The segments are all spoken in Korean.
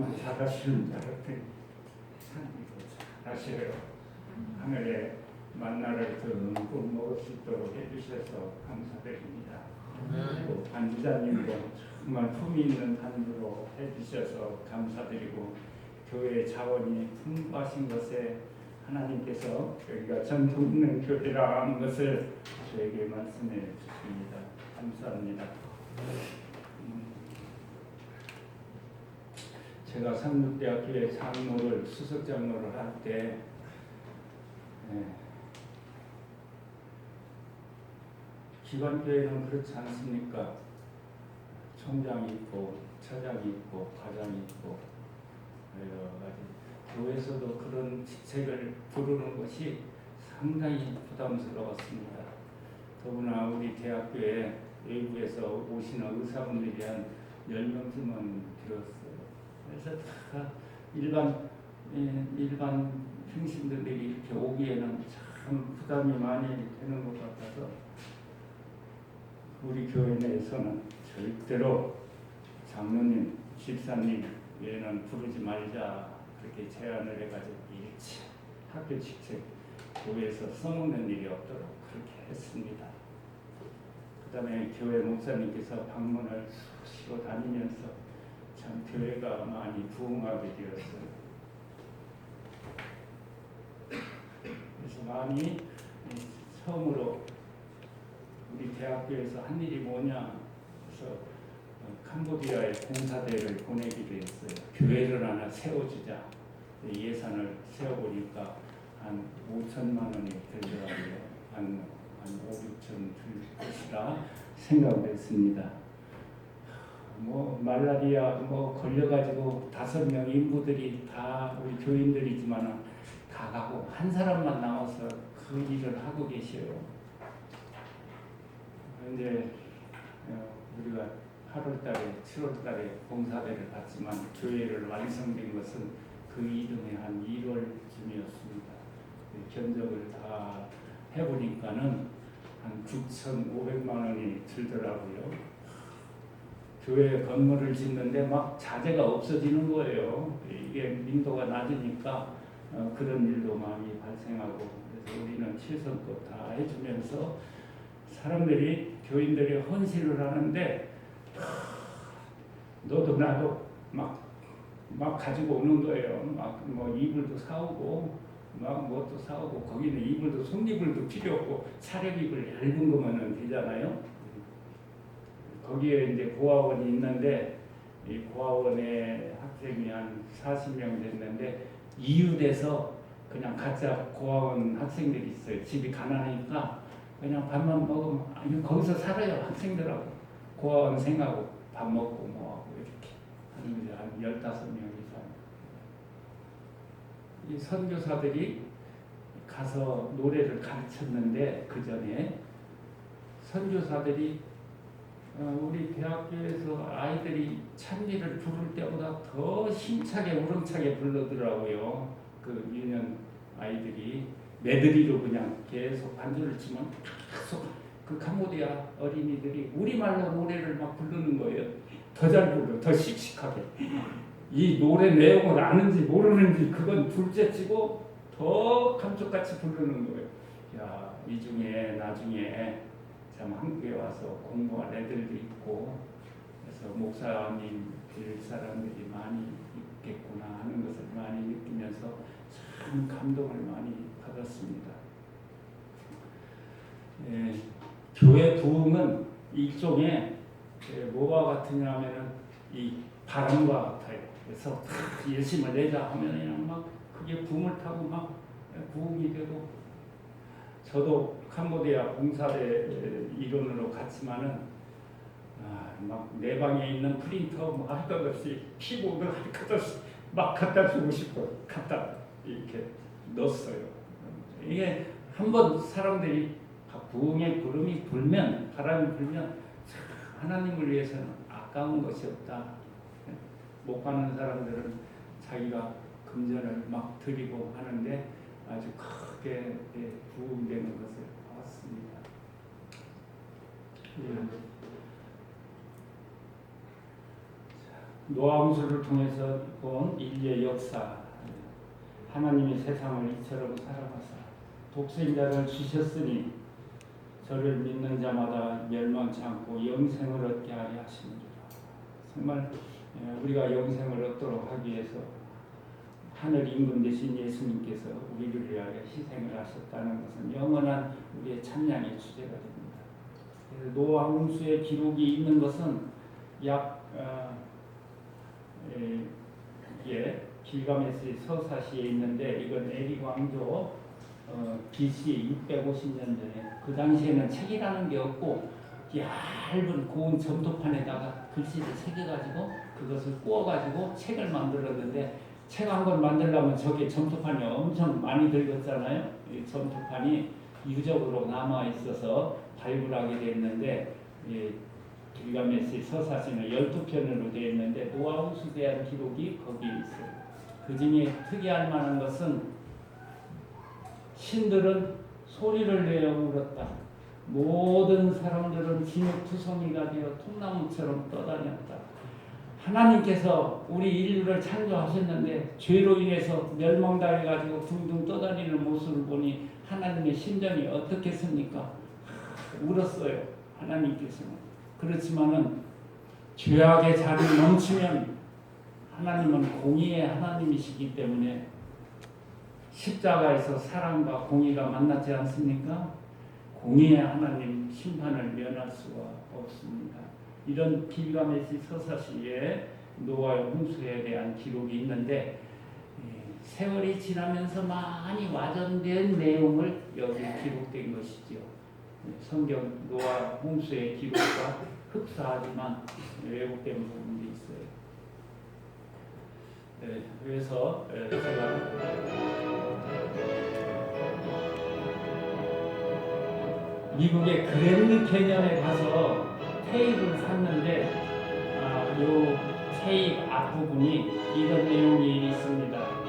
말씀만 잘하시는 줄 알았더니 하나님도 잘하셔요. 하늘에 만나를 듬뿍 먹을 수 있도록 해주셔서 감사드립니다. 또 반주자님도 정말 품이 있는 반주로 해주셔서 감사드리고 교회 자원이 풍부하신 것에 하나님께서 여기가 전통 있는 교회라는 것을 저에게 말씀해 주십니다. 감사합니다. 제가 삼육대학교의 장로를 수석 장로를 할 때 기관교회는 그렇지 않습니까? 총장이 있고 처장이 있고 과장이 있고 여러 가지 교회에서도 그런 직책을 부르는 것이 상당히 부담스러웠습니다. 더구나 우리 대학교에 외부에서 오시는 의사분들이 한 10명쯤은 들었어요. 그래서 다 일반 평신들이 이렇게 오기에는 참 부담이 많이 되는 것 같아서 우리 교회 내에서는 절대로 장로님, 집사님 외에는 부르지 말자 그렇게 제안을 해가지고 일체 학교 직책 교회에서 써먹는 일이 없도록 그렇게 했습니다. 그 다음에 교회 목사님께서 방문을 수시로 다니면서 참 교회가 많이 부흥하게 되었어요. 그래서 많이 처음으로 우리 대학교에서 한 일이 뭐냐 그래서 캄보디아에 봉사대를 보내기도 했어요. 교회를 하나 세워주자. 예산을 세워보니까 한 5천만 원이 들더라고요. 한 5, 6천 들 것이라 생각했습니다. 말라리아 걸려가지고 5명 인부들이 다 우리 교인들이지만 다 가고 한 사람만 남아서 그 일을 하고 계셔요. 그런데 우리가 8월달에 7월달에 봉사대를 갔지만 교회를 완성된 것은 그 이듬해 한 1월쯤이었습니다. 견적을 다 해보니까는 한 9,500만 원이 들더라고요. 교회 건물을 짓는데 막 자재가 없어지는 거예요. 이게 민도가 낮으니까 그런 일도 많이 발생하고 그래서 우리는 최선껏 다 해주면서 사람들이 교인들이 헌신을 하는데 너도 나도 막 가지고 오는 거예요. 막 이불도 사오고 막 뭣도 사오고 거기는 이불도 손이불도 필요 없고 사례이불 얇은 거면은 되잖아요. 거기에 이제 고아원이 있는데 이 고아원에 학생이 한 40명 됐는데 이웃에서 그냥 가짜 고아원 학생들이 있어요. 집이 가난하니까 그냥 밥만 먹으면 거기서 살아요. 학생들하고 고아원생하고 밥 먹고 뭐하고 이렇게 하는 게 한 15명 이상. 이 선교사들이 가서 노래를 가르쳤는데 그 전에 선교사들이 우리 대학교에서 아이들이 찬미를 부를 때보다 더 힘차게 우렁차게 부르더라고요. 그 유년 아이들이 메들리로 그냥 계속 반주를 치면 계속 그 캄보디아 어린이들이 우리말로 노래를 막 부르는 거예요. 더 잘 불러, 더 씩씩하게. 이 노래 내용을 아는지 모르는지 그건 둘째치고 더 감쪽같이 부르는 거예요. 야, 이 중에 나중에 참 한국에 와서 공부할 애들도 있고 그래서 목사님 될 사람들이 많이 있겠구나 하는 것을 많이 느끼면서 참 감동을 많이 받았습니다. 교회 부흥은 일종의 뭐와 같으냐 하면은 이 바람과 같아요. 그래서 열심을 내자 하면 그냥 막 그게 붐을 타고 막 부흥이 되고 저도 캄보디아 봉사대 일원으로 갔지만은 막 내 방에 있는 프린터 뭐 할 것 없이 키보드 할 것 없이 막 갖다 주고 싶어 갖다 이렇게 넣었어요. 이게 한번 사람들이 부흥의 구름이 불면 바람이 불면 하나님을 위해서는 아까운 것이 없다. 못 가는 사람들은 자기가 금전을 막 드리고 하는데 아주 크게 부흥되는 것을 봤습니다. 노아홍수를 통해서 본 인류의 역사, 하나님이 세상을 이처럼 사랑하사 독생자를 주셨으니 저를 믿는 자마다 멸망치 않고 영생을 얻게 하려 하시느니라. 정말 우리가 영생을 얻도록 하기 위해서 하늘 임금 되신 예수님께서 우리를 위하여 희생을 하셨다는 것은 영원한 우리의 찬양의 주제가 됩니다. 그래서 노아 홍수의 기록이 있는 것은 약 길가메시 서사시에 있는데, 이건 에리 왕조 BC 650년 전에, 그 당시에는 책이라는 게 없고 얇은 고운 점토판에다가 글씨를 새겨가지고 그것을 구워가지고 책을 만들었는데, 책 한 권 만들려면 저게 점토판이 엄청 많이 들었잖아요. 이 점토판이 유적으로 남아 있어서 발굴하게 됐는데, 길가메시 서사시는 12편으로 되어 있는데 노아 홍수에 대한 기록이 거기에 있어요. 그 중에 특이할 만한 것은 신들은 소리를 내어 울었다. 모든 사람들은 진흙투성이가 되어 통나무처럼 떠다녔다. 하나님께서 우리 인류를 창조하셨는데 죄로 인해서 멸망당해가지고 둥둥 떠다니는 모습을 보니 하나님의 심정이 어떻겠습니까? 울었어요. 하나님께서는. 그렇지만은 죄악의 잔이 넘치면 하나님은 공의의 하나님이시기 때문에 십자가에서 사랑과 공의가 만나지 않습니까? 공의의 하나님 심판을 면할 수가 없습니다. 이런 길가메시 서사시에 노아의 홍수에 대한 기록이 있는데, 세월이 지나면서 많이 와전된 내용을 여기 기록된 것이지요. 성경 노아 홍수의 기록과 흡사하지만 왜곡된 부분도 있어요. 그래서 제가 미국의 그랜드 캐년에 가서 테이프를 샀는데, 이 테이프 앞부분이 이런 내용이 있습니다.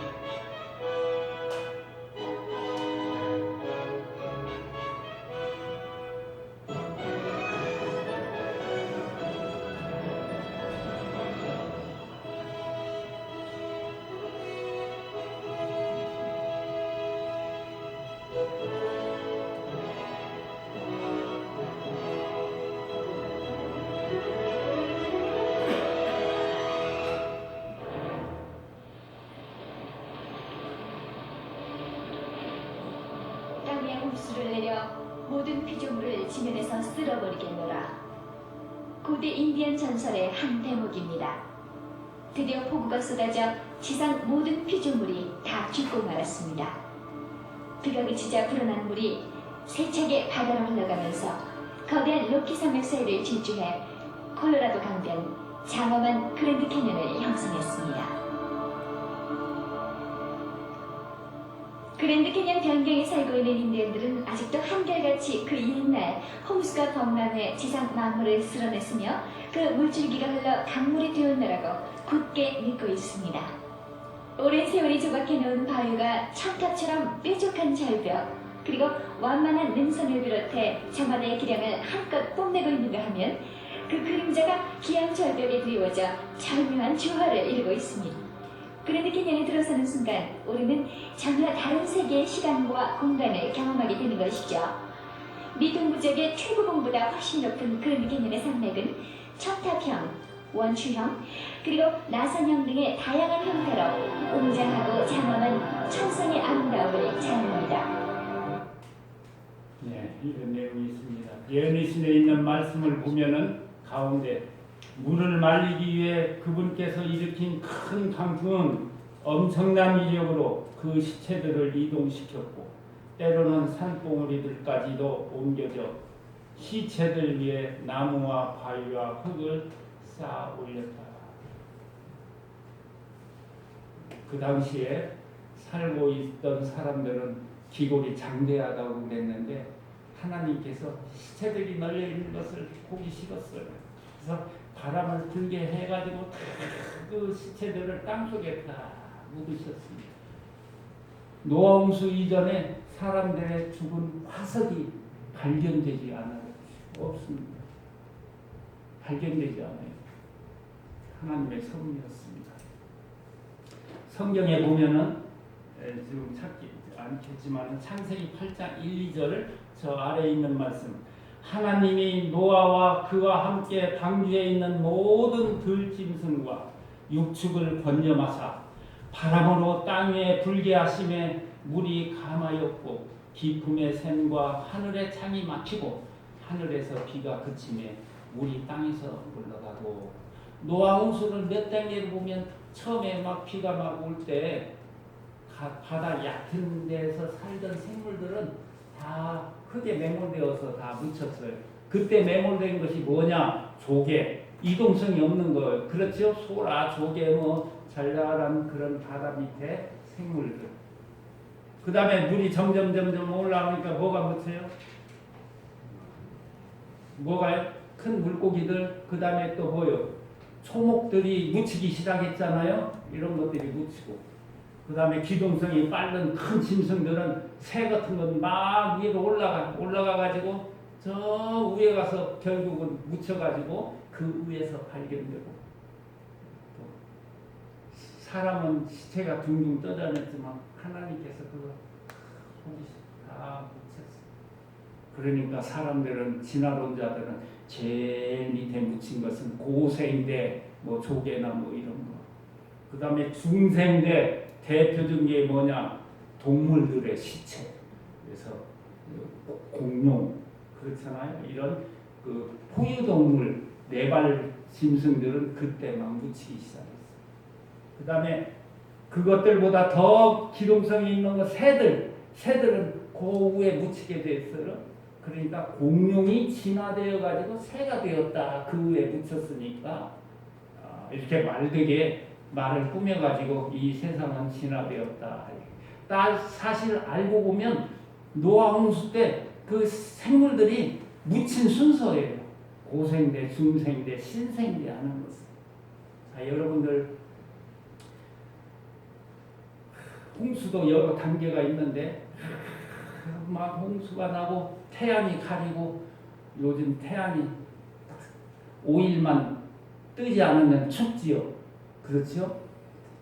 홍수를 내려 모든 피조물을 지면에서 쓸어버리겠노라. 고대 인디언 전설의 한 대목입니다. 드디어 폭우가 쏟아져 지상 모든 피조물이 다 죽고 말았습니다. 비가 그치자 불어난 물이 세차게 바다로 흘러가면서 거대한 로키 산맥 사이를 질주해 콜로라도 강변 장엄한 그랜드 캐년을 형성했습니다. 그랜드 캐년 변경에 살고 있는 인디언들은 아직도 한결같이 그 옛날 홍수가 범람해 지상 만물을 쓸어냈으며 그 물줄기가 흘러 강물이 되었노라고 굳게 믿고 있습니다. 오랜 세월이 조각해놓은 바위가 첨탑처럼 뾰족한 절벽, 그리고 완만한 능선을 비롯해 저만의 기량을 한껏 뽐내고 있는가 하면 그 그림자가 기암 절벽에 드리워져 절묘한 조화를 이루고 있습니다. 그랜드 캐년에 들어서는 순간 우리는 전혀 다른 세계의 시간과 공간을 경험하게 되는 것이죠. 미동부적의 최고봉보다 훨씬 높은 그랜드 캐년의 산맥은 첨탑형, 원추형, 그리고 나선형 등의 다양한 형태로 웅장하고 장엄한 천상의 아름다움을 자랑합니다. 네, 이런 내용이 있습니다. 예언의신에 있는 말씀을 보면은 가운데 물을 말리기 위해 그분께서 일으킨 큰 강풍은 엄청난 위력으로 그 시체들을 이동시켰고, 때로는 산봉우리들까지도 옮겨져 시체들 위에 나무와 바위와 흙을 쌓아 올렸다. 그 당시에 살고 있던 사람들은 기골이 장대하다고 그랬는데 하나님께서 시체들이 널려 있는 것을 보기 싫었어요. 그래서 바람을 불게 해가지고 그 시체들을 땅속에 다 묻으셨습니다. 노아홍수 이전에 사람들의 죽은 화석이 발견되지 않아요. 없습니다. 발견되지 않아요. 하나님의 섭리였습니다. 성경에 보면은 지금 찾기 않겠지만 창세기 8장 1, 2절을 저 아래에 있는 말씀, 하나님이 노아와 그와 함께 방주에 있는 모든 들짐승과 육축을 번영하사 바람으로 땅 위에 불게 하심에 물이 감하였고 깊음의 샘과 하늘의 창이 막히고 하늘에서 비가 그치매 물이 땅에서 물러가고. 노아 홍수를 몇 단계를 보면 처음에 막 비가 막 올 때 바다 얕은 데서 살던 생물들은 다 흙에 매몰되어서 다 묻혔어요. 그때 매몰된 것이 뭐냐? 조개. 이동성이 없는 거예요. 그렇죠? 소라, 조개, 뭐 잔란한 그런 바다 밑에 생물들. 그 다음에 물이 점점 올라오니까 뭐가 묻혀요? 뭐가요? 큰 물고기들. 그 다음에 또 뭐요? 초목들이 묻히기 시작했잖아요. 이런 것들이 묻히고. 그 다음에 기동성이 빠른 큰 짐승들은 새 같은 건 막 위로 올라가가지고 저 위에 가서 결국은 묻혀가지고 그 위에서 발견되고. 또 사람은 시체가 둥둥 떠다녔지만 하나님께서 그거 다 묻혔어요. 그러니까 사람들은 진화론 자들은 제일 밑에 묻힌 것은 고생대, 뭐 조개나 뭐 이런 거. 그 다음에 중생대, 대표적인 게 뭐냐? 동물들의 시체. 그래서 공룡 그렇잖아요. 이런 그 포유동물 네발 짐승들은 그때 막 묻히기 시작했어요. 그 다음에 그것들보다 더 기동성이 있는 거 새들은 그 위에 묻히게 됐어요. 그러니까 공룡이 진화되어 가지고 새가 되었다. 그 위에 묻혔으니까 이렇게 말되게 말을 꾸며 가지고 이 세상은 진화되었다. 사실 알고 보면 노아 홍수 때 그 생물들이 묻힌 순서예요. 고생대, 중생대, 신생대 하는 것은. 자, 여러분들 홍수도 여러 단계가 있는데 막 홍수가 나고 태양이 가리고, 요즘 태양이 5일만 뜨지 않으면 춥지요. 그렇죠?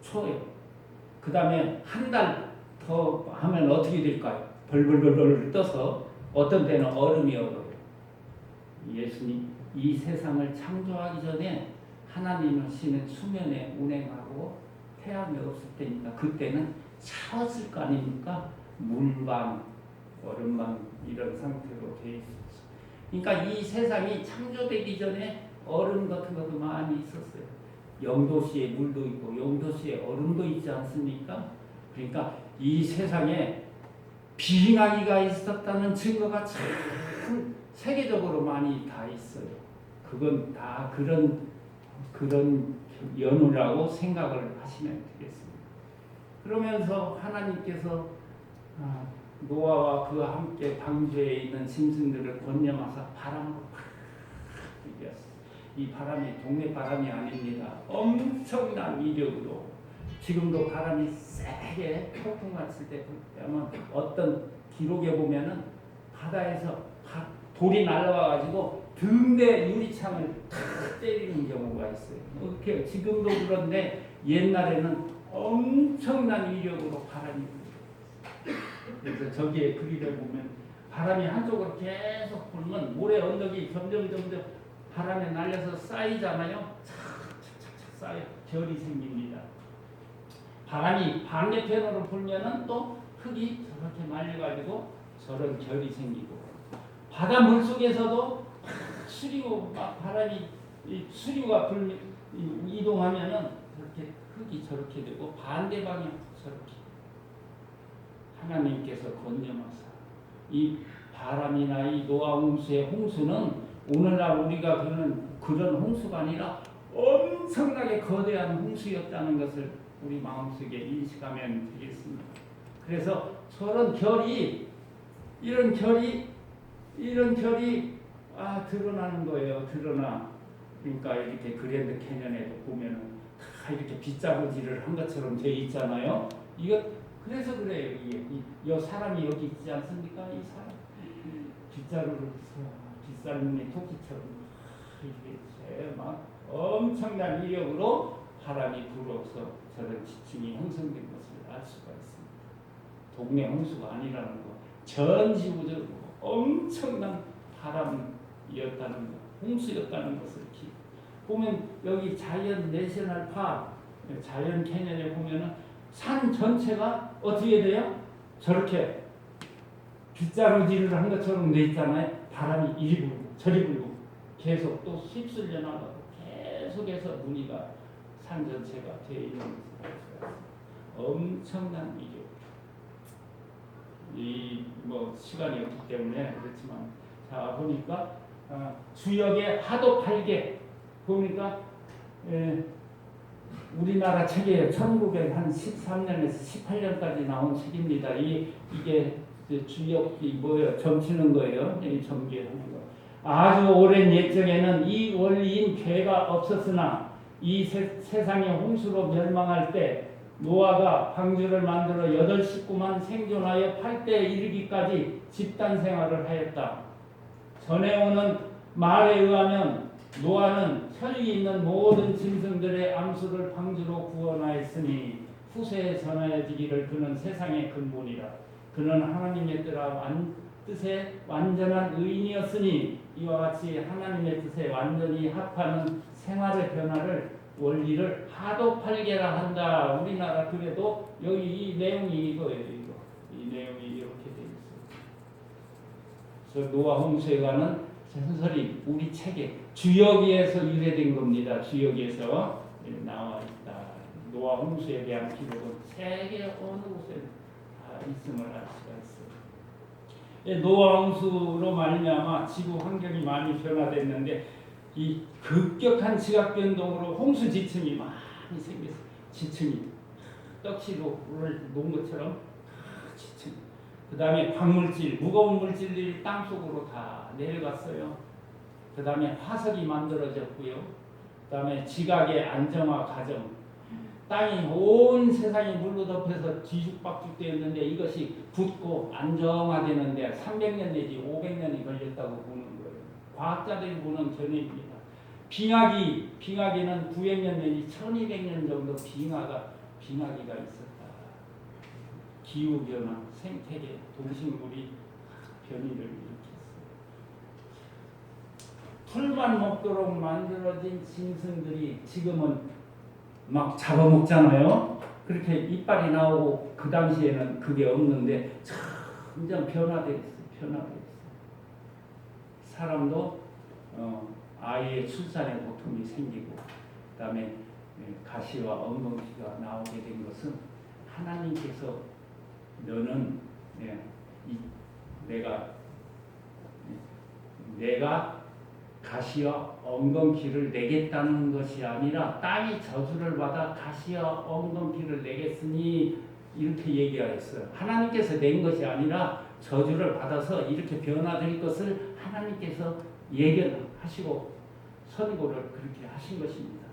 추워요. 그 다음에 한 달 더 하면 어떻게 될까요? 벌벌벌벌 떠서 어떤 때는 얼음이 얼어요. 예수님 이 세상을 창조하기 전에 하나님은 수면에 운행하고 태양이 없을 때니까 그때는 차웠을 거 아닙니까? 물방, 얼음방 이런 상태로 되어 있었죠. 그러니까 이 세상이 창조되기 전에 얼음 같은 것도 많이 있었어요. 영도시에 물도 있고 영도시에 얼음도 있지 않습니까? 그러니까 이 세상에 빙하기가 있었다는 증거가 참 세계적으로 많이 다 있어요. 그건 다 그런 연유라고 생각을 하시면 되겠습니다. 그러면서 하나님께서 노아와 그와 함께 방주에 있는 짐승들을 번영하사 바람으로 팍 이겼어요. 이 바람이 동네 바람이 아닙니다. 엄청난 위력으로. 지금도 바람이 세게 폭풍 갔을 때 보면 어떤 기록에 보면은 바다에서 돌이 날아와가지고 등대 유리창을 탁 때리는 경우가 있어요. 이렇게 지금도 그런데 옛날에는 엄청난 위력으로 바람이 불어요. 그래서 저기에 그림을 보면 바람이 한쪽으로 계속 불면 모래 언덕이 점점 바람에 날려서 쌓이잖아요. 착착착 쌓여 결이 생깁니다. 바람이 반대편으로 불면은 또 흙이 저렇게 말려가지고 저런 결이 생기고, 바다 물 속에서도 수리고 막 바람이 수리가 이동하면은 저렇게 흙이 저렇게 되고 반대 방향 저렇게. 하나님께서 건념하사 이 바람이나 이 노아 홍수의 홍수는 오늘날 우리가 그런 홍수가 아니라 엄청나게 거대한 홍수였다는 것을 우리 마음속에 인식하면 되겠습니다. 그래서 저런 이런 결이 드러나는 거예요. 드러나. 그러니까 이렇게 그랜드 캐년에도 보면은 다 이렇게 빗자루질을 한 것처럼 돼 있잖아요. 이거 그래서 그래요. 이 사람이 여기 있지 않습니까? 이 사람 빗자루를 빗살무늬 토끼처럼 이렇게 막 엄청난 위력으로 바람이 불어서 저런 지층이 형성된 것을 알 수가 있습니다. 동네 홍수가 아니라는 거, 전 지구적으로 엄청난 바람이었다는 거, 홍수였다는 것을 보면 여기 자이언트 내셔널 파크, 자이언트 캐년에 보면은 산 전체가 어떻게 돼요? 저렇게 빗자루질을 한 것처럼 돼 있잖아요. 바람이 이리 불고 저리 불고 계속 또 휩쓸려 나가고 계속해서 무늬가 산 전체가 되어 있는 것을 알 수가 있습니다. 엄청난 위력. 이 뭐 시간이 없기 때문에 그렇지만 자 보니까 주역의 하도 8개 보니까 우리나라 책이에요. 1913년에서 18년까지 나온 책입니다. 이게 주역이 뭐예요? 점치는 거예요. 이 점기하는 거. 아주 오랜 옛적에는 이 원리인 괴가 없었으나 이 세상이 홍수로 멸망할 때 노아가 방주를 만들어 8 식구만 생존하여 8대에 이르기까지 집단 생활을 하였다. 전해오는 말에 의하면 노아는 혈이 있는 모든 짐승들의 암수를 방주로 구원하였으니 후세에 전하여지기를 그는 세상의 근본이라. 그는 하나님의 뜻에 완전한 의인이었으니 이와 같이 하나님의 뜻에 완전히 합하는 생활의 변화를 원리를 하도 팔게라 한다. 우리나라 그래도 여기 이 내용이 이거예요. 이 내용이 이렇게 되어 있어요. 그래서 노아 홍수에 관한 전설이 우리 책에 주역에서 유래된 겁니다. 주역에서 나와 있다. 노아 홍수에 대한 기록은 세계 어느 곳에 다 있음을 알 수가 있어요. 노아 홍수로 말미암아 지구 환경이 많이 변화됐는데 이 급격한 지각 변동으로 홍수 지층이 많이 생겼어요. 지층이 떡시로 놓은 것처럼 지층. 그 다음에 광물질, 무거운 물질들이 땅 속으로 다 내려갔어요. 그 다음에 화석이 만들어졌고요. 그 다음에 지각의 안정화 과정. 땅이 온 세상이 물로 덮여서 뒤죽박죽 되었는데 이것이 굳고 안정화되는데 300년 내지 500년이 걸렸다고 보는 거예요. 과학자들이 보는 견해입니다. 빙하기는 900년 내지 1200년 정도 빙하기가 있었다. 기후변화, 생태계, 동식물이 변이를 일으켰어요. 풀만 먹도록 만들어진 짐승들이 지금은 막 잡아먹잖아요. 그렇게 이빨이 나오고 그 당시에는 그게 없는데 점점 변화되었어요. 사람도 아이의 출산에 고통이 생기고 그다음에 가시와 엉겅퀴가 나오게 된 것은 하나님께서 너는 내가 가시와 엉겅퀴를 내겠다는 것이 아니라 땅이 저주를 받아 가시와 엉겅퀴를 내겠으니 이렇게 얘기하였어요. 하나님께서 낸 것이 아니라 저주를 받아서 이렇게 변화될 것을 하나님께서 예견하시고 선고를 그렇게 하신 것입니다.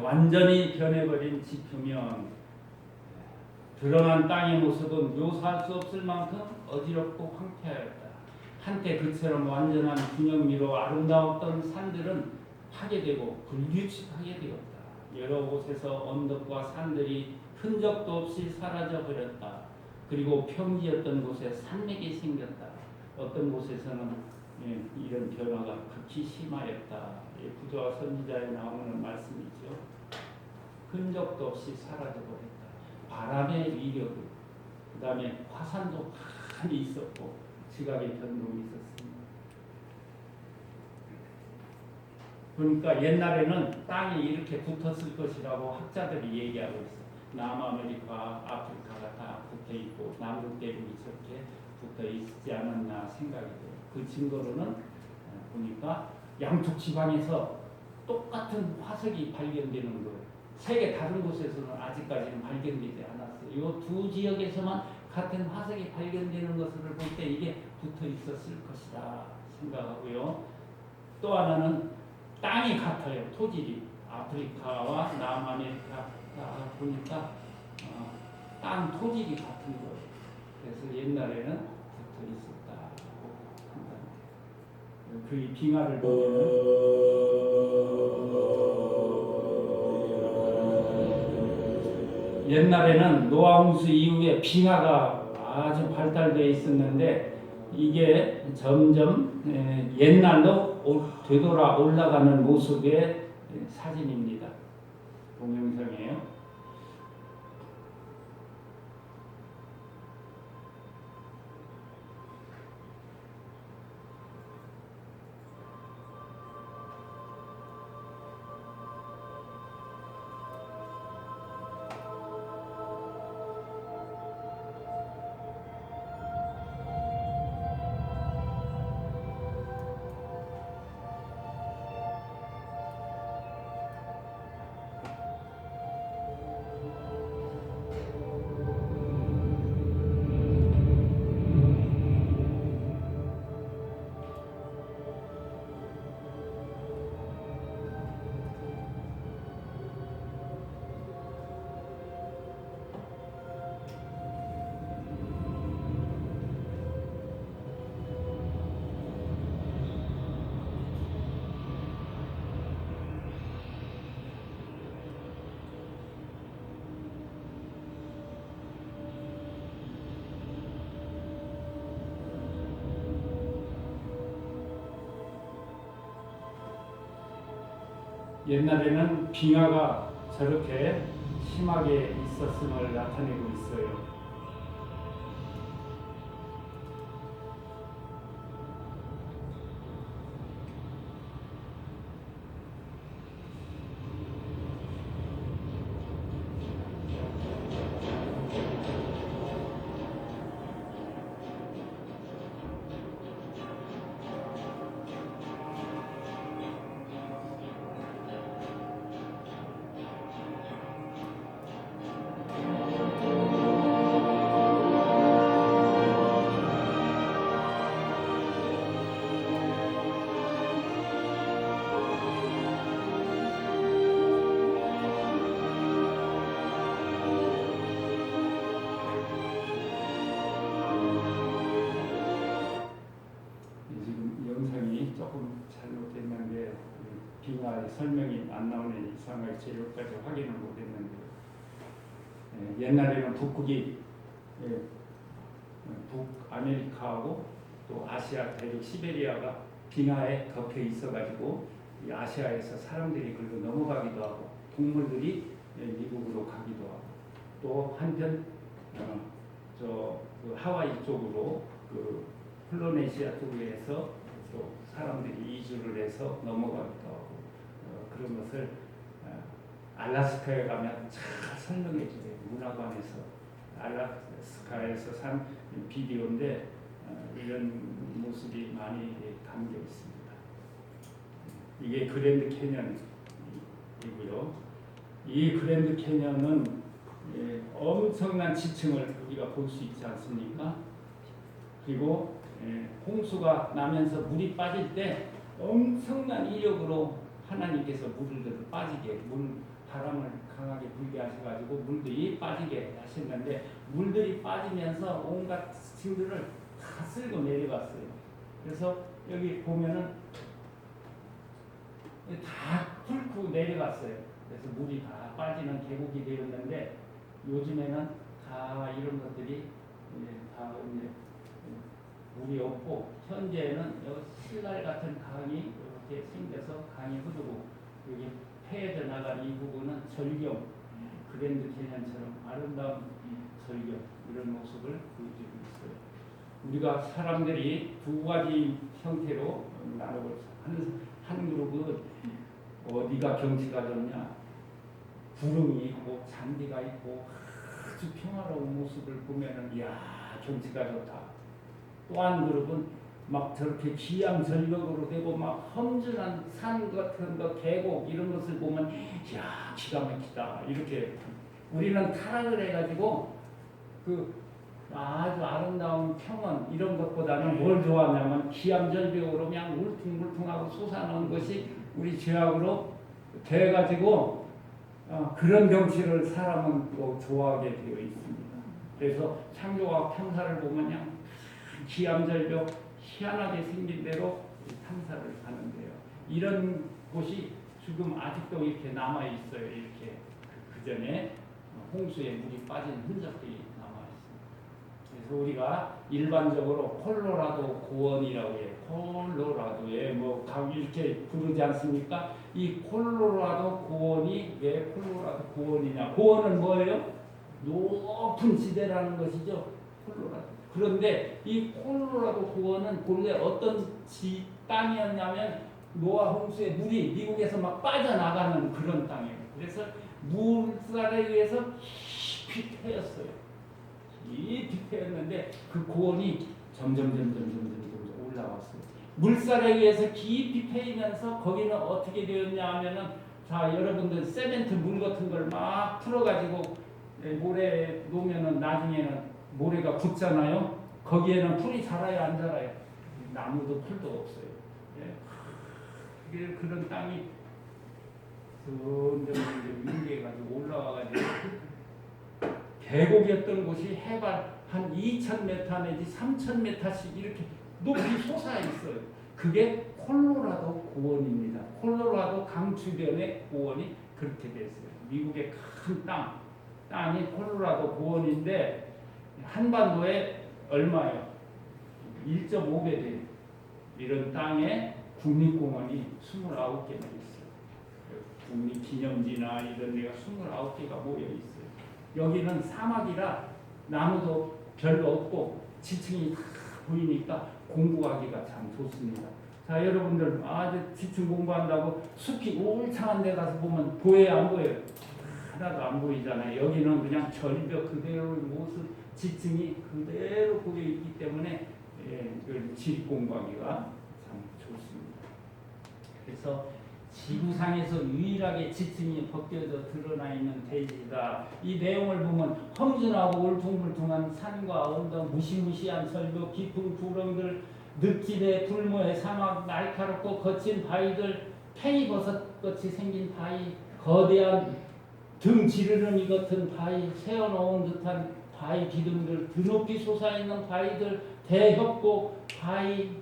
완전히 변해버린 지표면 드러난 땅의 모습은 묘사할 수 없을 만큼 어지럽고 황폐하였다. 한때 그처럼 완전한 균형미로 아름다웠던 산들은 파괴되고 불규칙하게 되었다. 여러 곳에서 언덕과 산들이 흔적도 없이 사라져 버렸다. 그리고 평지였던 곳에 산맥이 생겼다. 어떤 곳에서는 이런 변화가 극히 심하였다. 부조와 선지자에 나오는 말씀이죠. 흔적도 없이 사라져 버렸다. 바람의 위력을, 그 다음에 화산도 많이 있었고 지각의 변동이 있었습니다. 그러니까 옛날에는 땅이 이렇게 붙었을 것이라고 학자들이 얘기하고 있어요. 남아메리카, 아프리카가 다 붙어 있고 남극 대륙이 저렇게 붙어 있지 않았나 생각이 돼요. 그 증거로는 보니까 양쪽 지방에서 똑같은 화석이 발견되는 거예요. 세계 다른 곳에서는 아직까지는 발견되지 않았어요. 이 두 지역에서만 같은 화석이 발견되는 것을 볼 때 이게 붙어 있었을 것이다 생각하고요. 또 하나는 땅이 같아요. 토질이 아프리카와 남아메리카 보니까 땅 토질이 같은 거예요. 그래서 옛날에는 붙어 있었다고 한답니다. 그 빙하를 보면 옛날에는 노아홍수 이후에 빙하가 아주 발달되어 있었는데 이게 점점 옛날로 되돌아 올라가는 모습의 사진입니다. 동영상이에요. 옛날에는 빙하가 저렇게 심하게 있었음을 나타내고 있어요. 조금 잘못됐는데 빙하의 설명이 안 나오는 이상하게 재료까지 확인을 못했는데 옛날에는 북극이 북아메리카하고 또 아시아 대륙 시베리아가 빙하에 덮여 있어가지고 이 아시아에서 사람들이 글로 넘어가기도 하고 동물들이 미국으로 가기도 하고 또 한편 그 하와이 쪽으로 그 폴리네시아 쪽에서 또 사람들이 이주를 해서 넘어가기도 하고 그런 것을 알래스카에 가면 잘 설명해 줘요. 문화관에서 알래스카에서 산 비디오인데 이런 모습이 많이 담겨 있습니다. 이게 그랜드 캐년이고요. 이 그랜드 캐년은 엄청난 지층을 우리가 볼 수 있지 않습니까? 그리고 홍수가 나면서 물이 빠질 때 엄청난 이력으로 하나님께서 물을 빠지게 바람을 강하게 불게 하셔가지고 물들이 빠지게 하셨는데 물들이 빠지면서 온갖 짐들을 다 쓸고 내려갔어요. 그래서 여기 보면은 다 뚫고 내려갔어요. 그래서 물이 다 빠지는 계곡이 되었는데 요즘에는 다 이런 것들이 다 이제 물이 없고 현재는 여기 신랄 같은 강이 이렇게 생겨서 강이 흐르고 여기 폐해져 나간 이 부분은 절경, 그랜드 캐년처럼 아름다운 절경 이런 모습을 보여주고 있어요. 우리가 사람들이 두 가지 형태로 나누고 한 그룹은 어디가 경치가 좋냐, 구름이 있고 잔디가 있고 아주 평화로운 모습을 보면은 이야 경치가 좋다. 또 한 그룹은 막 저렇게 기암절벽으로 되고 막 험준한 산 같은 거 계곡 이런 것을 보면 야 기가 막히다 이렇게 우리는 타락을 해가지고 그 아주 아름다운 평원 이런 것보다는 뭘 좋아하냐면 기암절벽으로 그냥 울퉁불퉁하고 솟아나는 것이 우리 죄악으로 돼가지고 그런 경치를 사람은 또 좋아하게 되어 있습니다. 그래서 창조와 탐사를 보면 그냥 기암절벽 희한하게 생긴 대로 탐사를 하는데요. 이런 곳이 지금 아직도 이렇게 남아 있어요. 이렇게 그 전에 홍경 홍수에 물이 빠진 흔적들이 남아 있습니다. 그래서 우리가 일반적으로 콜로라도 고원이라고 해요. 콜로라도에 뭐 이렇게 부르지 않습니까? 이 콜로라도 고원이 왜 콜로라도 고원이냐? 고원은 뭐예요? 높은 지대라는 것이죠. 콜로라도. 그런데 이 콜로라도 고원은 본래 어떤 땅이었냐면 노아 홍수에 물이 미국에서 막 빠져나가는 그런 땅이에요. 그래서 물살에 의해서 깊이 패였어요. 깊이 패였는데 그 고원이 점점 올라왔어요. 물살에 의해서 깊이 패이면서 거기는 어떻게 되었냐 하면은 자 여러분들 세멘트 물 같은 걸 막 풀어가지고 모래에 놓으면은 나중에는 모래가 굳잖아요. 거기에는 풀이 자라요 안 자라요? 나무도 풀도 없어요. 예. 그런 땅이 점점 뭉개가지고 올라와가지고 계곡이었던 곳이 해발 한 2,000m 내지 3,000m씩 이렇게 높이 솟아있어요. 그게 콜로라도 고원입니다. 콜로라도 강 주변의 고원이 그렇게 됐어요. 미국의 큰 땅이 콜로라도 고원인데 한반도에 얼마예요? 1.5배 된 이런 땅에 국립공원이 29개나 있어요. 국립기념지나 이런 데가 29개가 모여 있어요. 여기는 사막이라 나무도 별로 없고 지층이 다 보이니까 공부하기가 참 좋습니다. 자 여러분들 아주 지층 공부한다고 숲이 울창한 데 가서 보면 보여요 안 보여요? 하나도 안 보이잖아요. 여기는 그냥 절벽 그대로의 모습 지층이 그대로 보여 있기 때문에 그 지리 공부하기가 참 좋습니다. 그래서 지구상에서 유일하게 지층이 벗겨져 드러나 있는 대지다. 이 내용을 보면 험준하고 울퉁불퉁한 산과 언덕, 무시무시한 절벽, 깊은 구렁들, 늪지대, 불모의 사막, 날카롭고 거친 바위들, 팽이버섯같이 생긴 바위, 거대한 등 지르르니 같은 바위, 세워놓은 듯한 바위 기둥들, 드높이 솟아있는 바위들, 대협곡, 바위,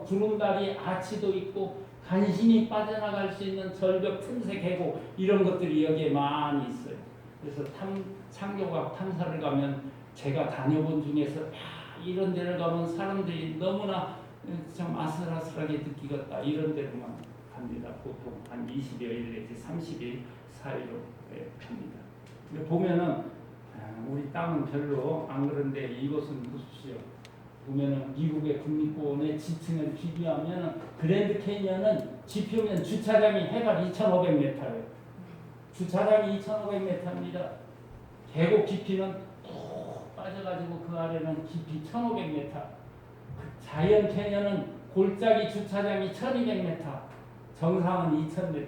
구름다리, 아치도 있고 간신히 빠져나갈 수 있는 절벽 틈새 계곡 이런 것들이 여기에 많이 있어요. 그래서 창조과학 탐사를 가면 제가 다녀본 중에서 이런 데를 가면 사람들이 너무나 참 아슬아슬하게 느끼겠다 이런 데로만 갑니다. 보통 한 20여일 내지 30일 사이로 갑니다. 근데 보면은 우리 땅은 별로 안 그런데 이것은 보십시오. 보면은 미국의 국립공원의 지층을 비교하면 그랜드 캐니언은 지표면 주차장이 해발 2,500m예요. 주차장이 2,500m입니다. 계곡 깊이는 푹 빠져가지고 그 아래는 깊이 1,500m. 그 자이언트 캐니언은 골짜기 주차장이 1,200m. 정상은 2,000m.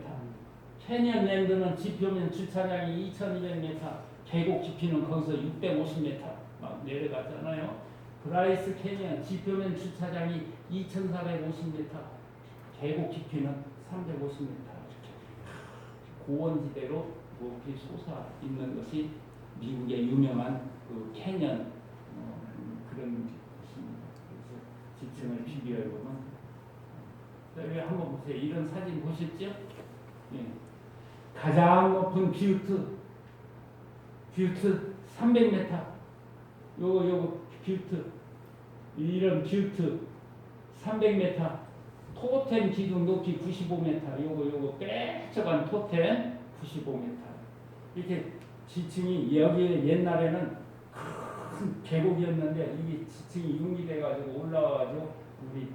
캐니언 랜드는 지표면 주차장이 2,200m. 계곡 깊이는 거기서 650m 막 내려가잖아요. 브라이스 캐니언 지표면 주차장이 2,450m, 계곡 깊이는 350m 이렇게 고원지대로 높이 솟아 있는 것이 미국의 유명한 그 캐니언 그런 것입니다. 그래서 지층을 비교해 보면 여기 한번 보세요. 이런 사진 보셨죠? 예. 가장 높은 뷰트 300m. 요거 뷰트 이런 뷰트 300m 토템 기둥 높이 95m 요거 빼쳐간 토템 95m 이렇게 지층이 여기 옛날에는 큰 계곡이었는데 이게 지층이 융기돼 가지고 올라와가지고 우리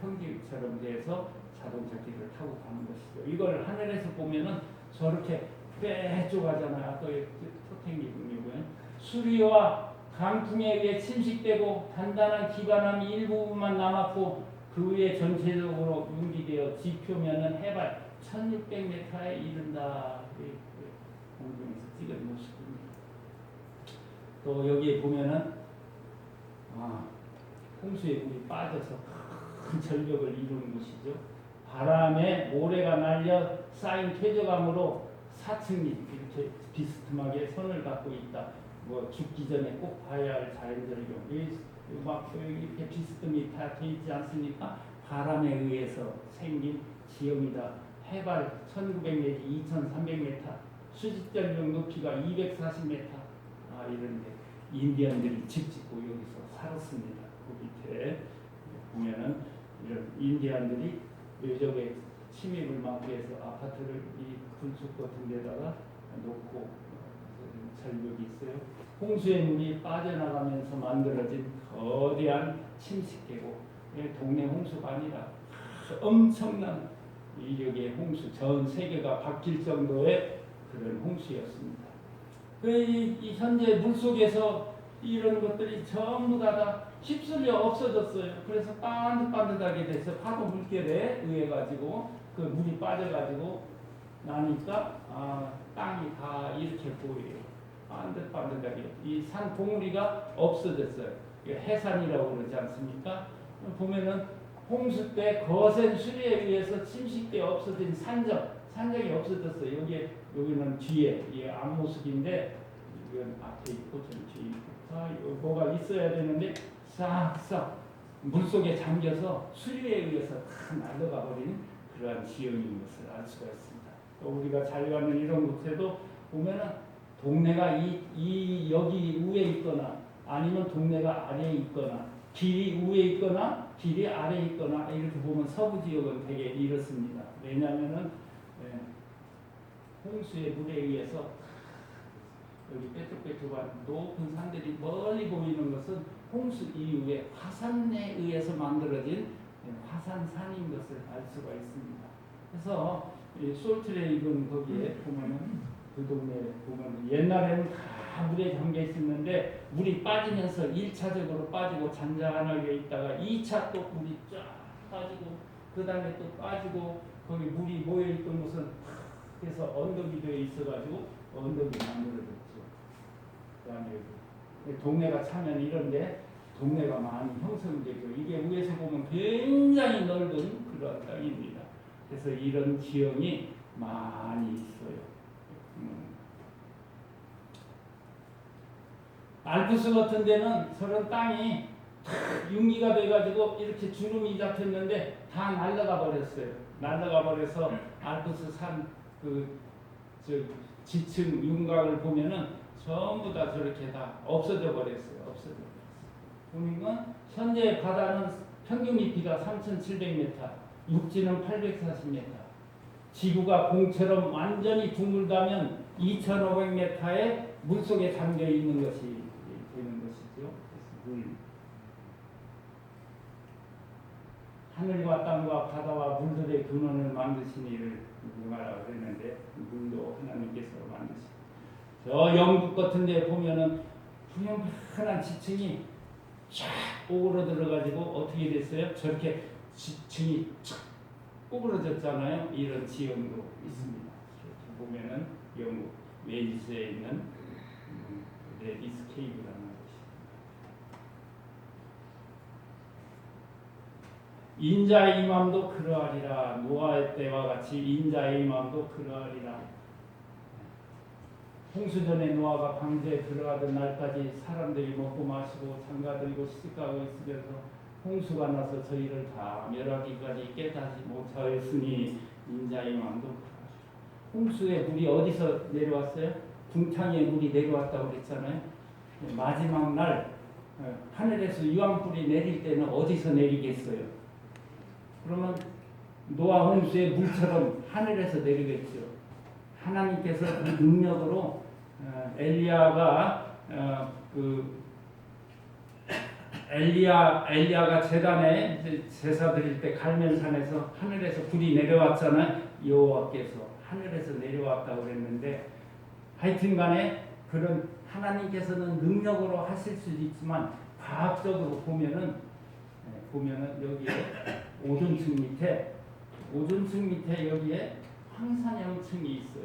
평지처럼 돼서 자동차 길을 타고 가는 것이죠. 이걸 하늘에서 보면은 저렇게 빼쪽하잖아요. 아까 토템 기둥이고요. 수리와 강풍에 의해 침식되고 단단한 기반함이 일부분만 남았고 그 위에 전체적으로 융기되어 지표면은 해발 1,600m에 이른다. 공중에서 찍은 모습입니다. 또 여기에 보면은 홍수에 물이 빠져서 큰 절벽을 이루는 곳이죠. 바람에 모래가 날려 쌓인 퇴적암으로 4층이 이렇게 비스듬하게 선을 갖고 있다. 죽기 전에 꼭 봐야 할 자연절경. 막 이렇게 비스듬히 다 돼 있지 않습니까? 바람에 의해서 생긴 지형이다. 해발 1,900 내지 2,300m, 수직절벽 높이가 240m, 다 이런데 인디언들이 집 짓고 여기서 살았습니다. 그 밑에 보면은 이런 인디언들이 이쪽에 침입을 막기 위해서 아파트를 이 군속 같은 데다가 놓고 절벽이 있어요. 홍수의 물이 빠져나가면서 만들어진 거대한 침식계곡. 동네 홍수가 아니라 엄청난 이력의 홍수, 전 세계가 바뀔 정도의 그런 홍수였습니다. 이 현재 물속에서 이런 것들이 전부 다 휩쓸려 없어졌어요. 그래서 반듯반듯하게 돼서 파도 물결에 의해 가지고 그 물이 빠져가지고 나니까 땅이 다 이렇게 보여요. 반듯반듯하게 이 산 봉우리가 없어졌어요. 해산이라고 그러지 않습니까? 보면은 홍수 때 거센 수리에 의해서 침식돼 없어진 산정이 없어졌어요. 여기는 뒤에 이 앞모습인데 이건 앞에 있고 전 뒤에 있고 뭐가 있어야 되는데 싹싹 물속에 잠겨서 수리에 의해서 다 날아가 버리는 그러한 지형인 것을 알 수가 있습니다. 또 우리가 잘 가는 이런 곳에도 보면은 동네가 여기 위에 있거나 아니면 동네가 아래에 있거나 길이 위에 있거나 길이 아래에 있거나 이렇게 보면 서부 지역은 되게 이렇습니다. 왜냐하면은 홍수의 물에 의해서 여기 빼쭉빼쭉한 높은 산들이 멀리 보이는 것은 홍수 이후에 화산에 의해서 만들어진 화산산인 것을 알 수가 있습니다. 그래서 솔트레이크 거기에 보면은 그 동네에 보면 옛날에는 다 물에 잠겨 있었는데 물이 빠지면서 1차적으로 빠지고 잔잔하게 있다가 2차 또 물이 쫙 빠지고 그 다음에 또 빠지고 거기 물이 모여있던 곳은 그래서 언덕이 되어 있어가지고 언덕이 만들어졌죠. 그 다음에 동네가 차면 이런데 동네가 많이 형성되죠. 이게 위에서 보면 굉장히 넓은 그런 땅입니다. 그래서 이런 지형이 많이 있어요. 알프스 같은 데는 저런 땅이 융기가 돼가지고 이렇게 주름이 잡혔는데 다 날아가 버렸어요. 날아가 버려서 알프스 산 지층 윤곽을 보면은 전부 다 저렇게 다 없어져 버렸어요. 보니까 현재 바다는 평균 깊이가 3,700m, 육지는 840m. 지구가 공처럼 완전히 둥글다면 2,500m의 물속에 잠겨 있는 것이 되는 것이죠. 하늘과 땅과 바다와 물들의 근원을 만드신 이를 누가라고 했는데 물도 하나님께서 만드신. 저 영국 같은 데 보면은 푸근한 지층이 쫙 오그라들어가지고 어떻게 됐어요? 저렇게 지층이 쫙 오그라졌잖아요. 이런 지형도 있습니다. 이렇게 보면은 영국 웨일즈에 있는 레디스 케이브라는 곳이. 인자의 임함도 그러하리라. 노아의 때와 같이 인자의 임함도 그러하리라. 홍수전에 노아가 방주에 들어가던 날까지 사람들이 먹고 마시고 장가들고 시집가고 있으면서 홍수가 나서 저희를 다 멸하기까지 깨닫지 못하였으니 인자의 임함도 그러하리라. 홍수의 물이 어디서 내려왔어요? 궁창에 물이 내려왔다고 그랬잖아요. 마지막 날 하늘에서 유황불이 내릴 때는 어디서 내리겠어요? 그러면 노아 홍수의 물처럼 하늘에서 내리겠죠. 하나님께서 그 능력으로 엘리야가 제단에 제사 드릴 때 갈멜산에서 하늘에서 불이 내려왔잖아요. 여호와께서 하늘에서 내려왔다고 그랬는데 하여튼간에 그런 하나님께서는 능력으로 하실 수도 있지만 과학적으로 보면은 여기에 오존층 밑에 여기에 황산염층이 있어요.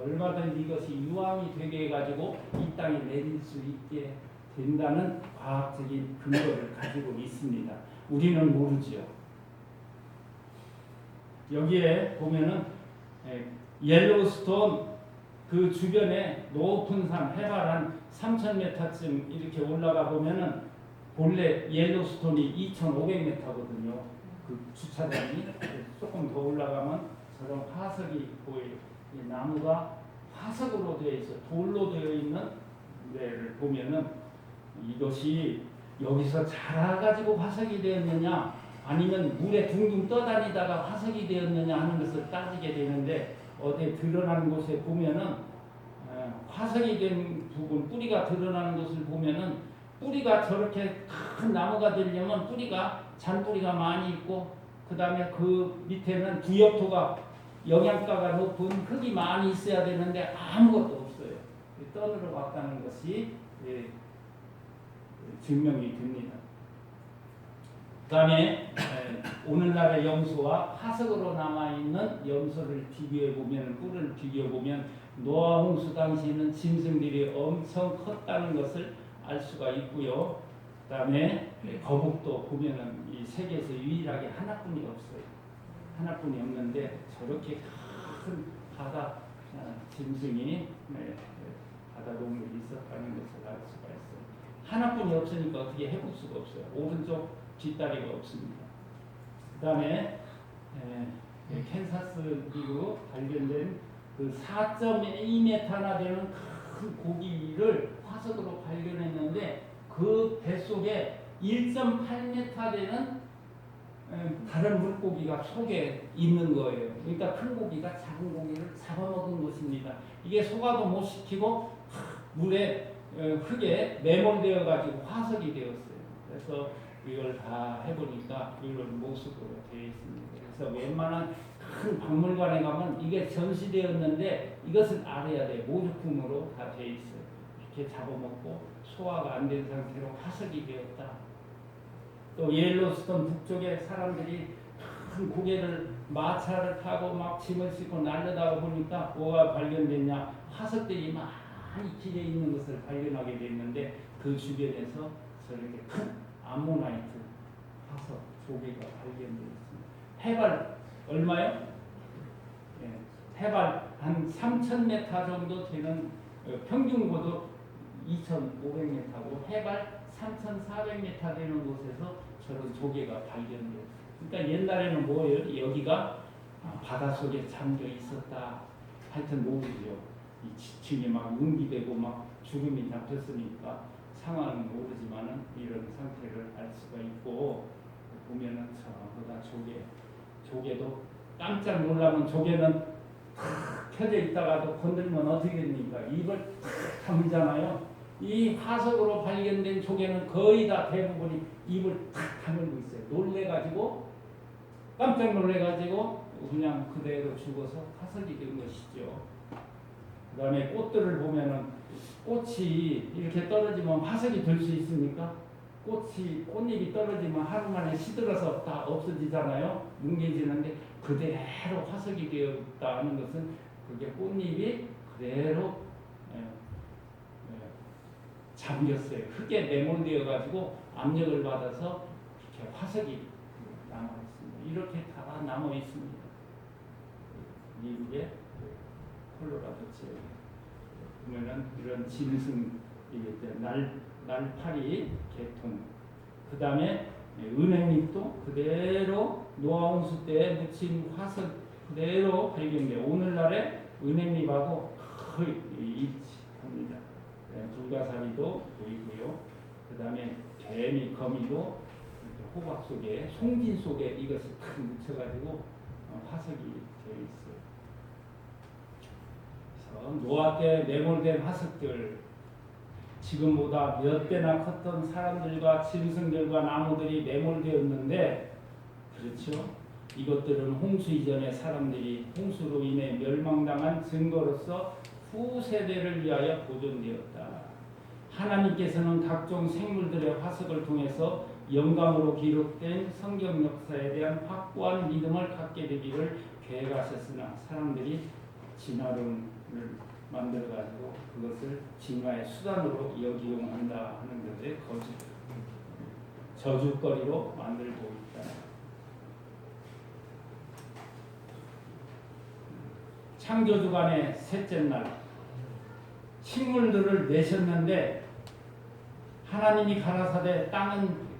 얼마든지 이것이 유황이 되게 해가지고 이 땅에 내릴 수 있게 된다는 과학적인 근거를 가지고 있습니다. 우리는 모르지요. 여기에 보면은 옐로우스톤 그 주변에 높은 산 해발 한 3,000m쯤 이렇게 올라가 보면은 본래 옐로우스톤이 2,500m거든요. 그 주차장이 조금 더 올라가면 저런 화석이 보여요. 이 나무가 화석으로 되어 있어 돌로 되어 있는 보면은 이것이 여기서 자라가지고 화석이 되었느냐 아니면 물에 둥둥 떠다니다가 화석이 되었느냐 하는 것을 따지게 되는데 어디 드러나는 곳에 보면은 화석이 된 부분 뿌리가 드러나는 것을 보면은 뿌리가 저렇게 큰 나무가 되려면 뿌리가 잔뿌리가 많이 있고 그 다음에 그 밑에는 부엽토가 영양가가 높은 흙이 많이 있어야 되는데 아무것도 없어요. 떠들어 왔다는 것이 증명이 됩니다. 그 다음에 오늘날의 염소와 화석으로 남아있는 염소를 비교해보면 뿔을 비교해보면 노아 홍수 당시에는 짐승들이 엄청 컸다는 것을 알 수가 있고요. 그 다음에 거북도 보면은 이 세계에서 유일하게 하나뿐이 없어요. 하나뿐이 없는데 저렇게 큰 바다 짐승이 바다 동물이 있었다는 것을 알 수가 있어요. 하나뿐이 없으니까 어떻게 해볼 수가 없어요. 오른쪽 뒷다리가 없습니다. 그 다음에 캔사스기로 발견된 그 4.2m나 되는 큰 고기를 화석으로 발견했는데 그 뱃속에 1.8m 되는 다른 물고기가 속에 있는 거예요. 그러니까 큰 고기가 작은 고기를 잡아먹은 것입니다. 이게 소화도 못 시키고 물에 흙에 매몰되어 가지고 화석이 되었어요. 그래서 이걸 다 해보니까 이런 모습으로 되어 있습니다. 그래서 웬만한 큰 박물관에 가면 이게 전시되었는데 이것을 알아야 돼요. 모조품으로 다 되어 있어요. 이렇게 잡아먹고 소화가 안 된 상태로 화석이 되었다. 또 옐로스톤 북쪽에 사람들이 큰 고개를 마차를 타고 막 짐을 싣고 날려다가 보니까 뭐가 발견됐냐? 화석들이 많이 길에 있는 것을 발견하게 됐는데 그 주변에서 저렇게 큰 암모나이트 화석 조개가 발견되어 있습니다. 해발 얼마요? 해발 한 3,000m 정도 되는 평균 고도 2,500m고 해발 3,400m 되는 곳에서 저런 조개가 발견돼요. 그러니까 옛날에는 뭐예요? 여기가 바닷속에 잠겨 있었다. 하여튼 모르죠. 이 지층이 막 뭉기되고 막 주름이 잡혔으니까 상황은 모르지만은 이런 상태를 알 수가 있고 보면은 저보다 조개도 깜짝 놀라면 조개는 탁 펴져 있다가도 건들면 어떻게 됩니까? 입을 탁 다물잖아요. 이 화석으로 발견된 조개는 거의 다 대부분이 입을 탁 다물고 있어요. 깜짝 놀래가지고 그냥 그대로 죽어서 화석이 된 것이죠. 그 다음에 꽃들을 보면은 꽃이 이렇게 떨어지면 화석이 될 수 있습니까? 꽃잎이 떨어지면 하루 만에 시들어서 다 없어지잖아요. 뭉개지는데 그대로 화석이 되었다는 것은 그게 꽃잎이 그대로 잠겼어요. 흙에 매몰되어 가지고 압력을 받아서 이렇게 화석이 남아 있습니다. 이렇게 다 남아 있습니다. 미국의 콜로라도 지역에 보면은 이런 짐승 날파리 개통, 그 다음에 은행잎도 그대로 노아 홍수 때 묻힌 화석 그대로 발견돼요. 오늘날의 은행잎하고 거의 일치합니다. 불가사리도 보이고요. 그 다음에 개미, 거미도 호박 속에, 송진 속에 이것이 탁 묻혀가지고 화석이 되어 있어요. 그래서 노아 때 매몰된 화석들, 지금보다 몇 배나 컸던 사람들과 짐승들과 나무들이 매몰되었는데, 그렇죠? 이것들은 홍수 이전에 사람들이 홍수로 인해 멸망당한 증거로서 후세대를 위하여 보존되었다. 하나님께서는 각종 생물들의 화석을 통해서 영감으로 기록된 성경 역사에 대한 확고한 믿음을 갖게 되기를 계획하셨으나 사람들이 진화론을 만들어가지고 그것을 진화의 수단으로 이용한다 하는 것에 저주거리로 만들고 있다. 창조주간의 셋째 날 식물들을 내셨는데 하나님이 가라사대 땅은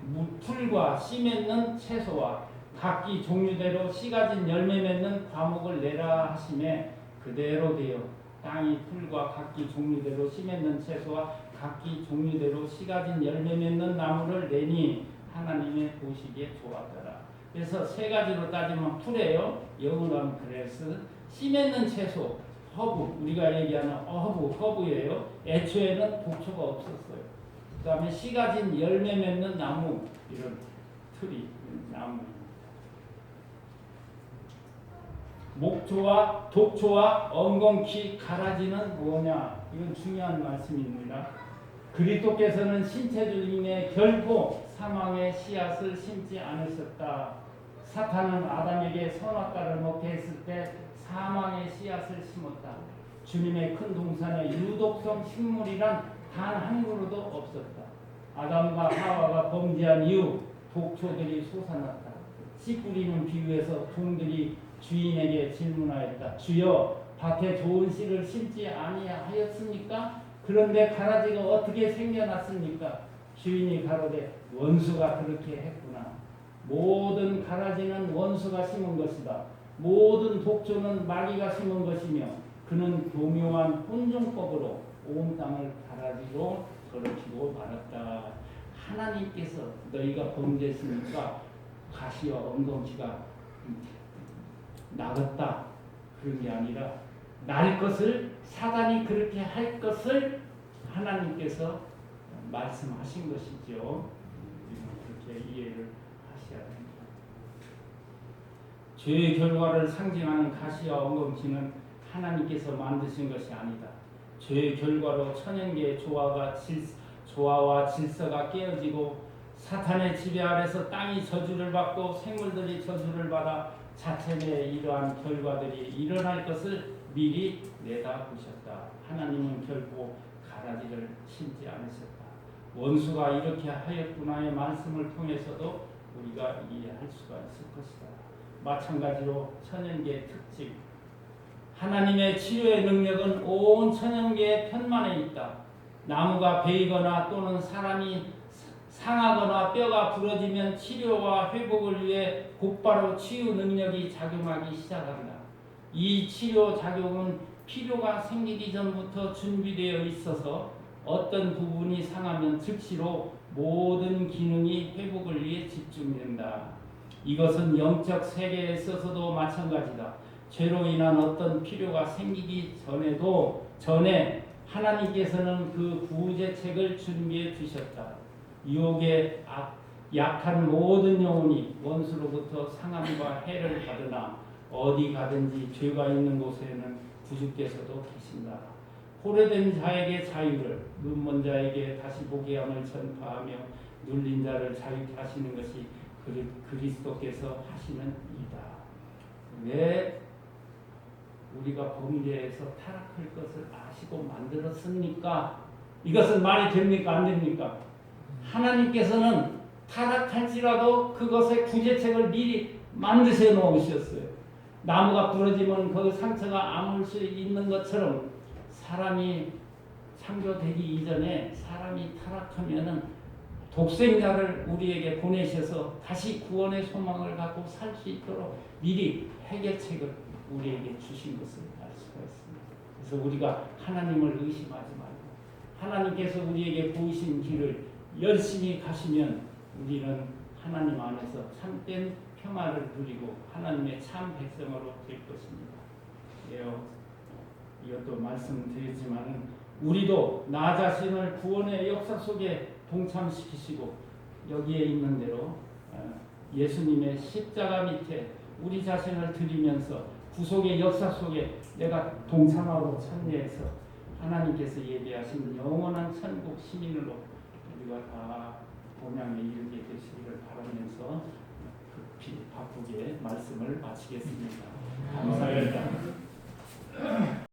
풀과 씨 맺는 채소와 각기 종류대로 씨 가진 열매 맺는 과목을 내라 하심에 그대로 되어 땅이 풀과 각기 종류대로 씨 맺는 채소와 각기 종류대로 씨 가진 열매 맺는 나무를 내니 하나님의 보시기에 좋았더라. 그래서 세 가지로 따지면 풀이에요. 영어로 하면 그래서 씨 맺는 채소, 허브, 우리가 얘기하는 허브예요. 애초에는 독초가 없었어요. 그 다음에 씨 가진 열매 맺는 나무, 이런 틀이, 나무. 목초와 독초와 엉겅퀴 가라지는 뭐냐? 이건 중요한 말씀입니다. 그리스도께서는 신체주님에 결코 사망의 씨앗을 심지 않으셨다. 사탄은 아담에게 선악과를 먹게 했을 때 사망의 씨앗을 심었다. 주님의 큰 동산에 유독성 식물이란 단 한 그루도 없었다. 아담과 하와가 범죄한 이후 독초들이 솟아났다. 씨 뿌리는 비유에서 종들이 주인에게 질문하였다. 주여, 밭에 좋은 씨를 심지 아니하였습니까? 그런데 가라지가 어떻게 생겨났습니까? 주인이 가로되 원수가 그렇게 했구나. 모든 가라지는 원수가 심은 것이다. 모든 독초는 마귀가 심은 것이며 그는 교묘한 혼종법으로 온 땅을 가라지로 더럽히고 말았다. 하나님께서 너희가 범죄했으니까 가시와 엉겅퀴가 나갔다. 그런 게 아니라 날 것을, 사단이 그렇게 할 것을 하나님께서 말씀하신 것이죠. 그렇게 이해를 하셔야 됩니다. 죄의 결과를 상징하는 가시와 엉겅퀴는 하나님께서 만드신 것이 아니다. 죄의 결과로 천연계의 조화와 질서가 깨어지고 사탄의 지배 아래서 땅이 저주를 받고 생물들이 저주를 받아 자체의 이러한 결과들이 일어날 것을 미리 내다보셨다. 하나님은 결코 가라지를 심지 않으셨다. 원수가 이렇게 하였구나의 말씀을 통해서도 우리가 이해할 수가 있을 것이다. 마찬가지로 천연계의 특징, 하나님의 치료의 능력은 온 천연계의 편만에 있다. 나무가 베이거나 또는 사람이 상하거나 뼈가 부러지면 치료와 회복을 위해 곧바로 치유 능력이 작용하기 시작한다. 이 치료 작용은 필요가 생기기 전부터 준비되어 있어서 어떤 부분이 상하면 즉시로 모든 기능이 회복을 위해 집중된다. 이것은 영적 세계에 있어서도 마찬가지다. 죄로 인한 어떤 필요가 생기기 전에 하나님께서는 그 구제책을 준비해 두셨다. 유혹에 약한 모든 영혼이 원수로부터 상함과 해를 받으나 어디 가든지 죄가 있는 곳에는 구주께서도 계신다. 포로된 자에게 자유를, 눈먼 자에게 다시 보게 함을 전파하며 눌린 자를 자유케 하시는 것이 그리스도께서 하시는 일이다. 왜 우리가 범죄에서 타락할 것을 아시고 만들었습니까? 이것은 말이 됩니까? 안 됩니까? 하나님께서는 타락할지라도 그것의 구제책을 미리 만드셔 놓으셨어요. 나무가 부러지면 그 상처가 아물 수 있는 것처럼 사람이 창조되기 이전에 사람이 타락하면은 독생자를 우리에게 보내셔서 다시 구원의 소망을 갖고 살 수 있도록 미리 해결책을 우리에게 주신 것을 알 수가 있습니다. 그래서 우리가 하나님을 의심하지 말고 하나님께서 우리에게 보이신 길을 열심히 가시면 우리는 하나님 안에서 참된 평화를 누리고 하나님의 참 백성으로 될 것입니다. 이것도 말씀드리지만 우리도 나 자신을 구원의 역사 속에 동참시키시고 여기에 있는 대로 예수님의 십자가 밑에 우리 자신을 드리면서 구속의 역사 속에 내가 동참하고 참여해서 하나님께서 예비하신 영원한 천국 시민으로 우리가 다 본향에 이르게 되시기를 바라면서 급히 바쁘게 말씀을 마치겠습니다. 감사합니다.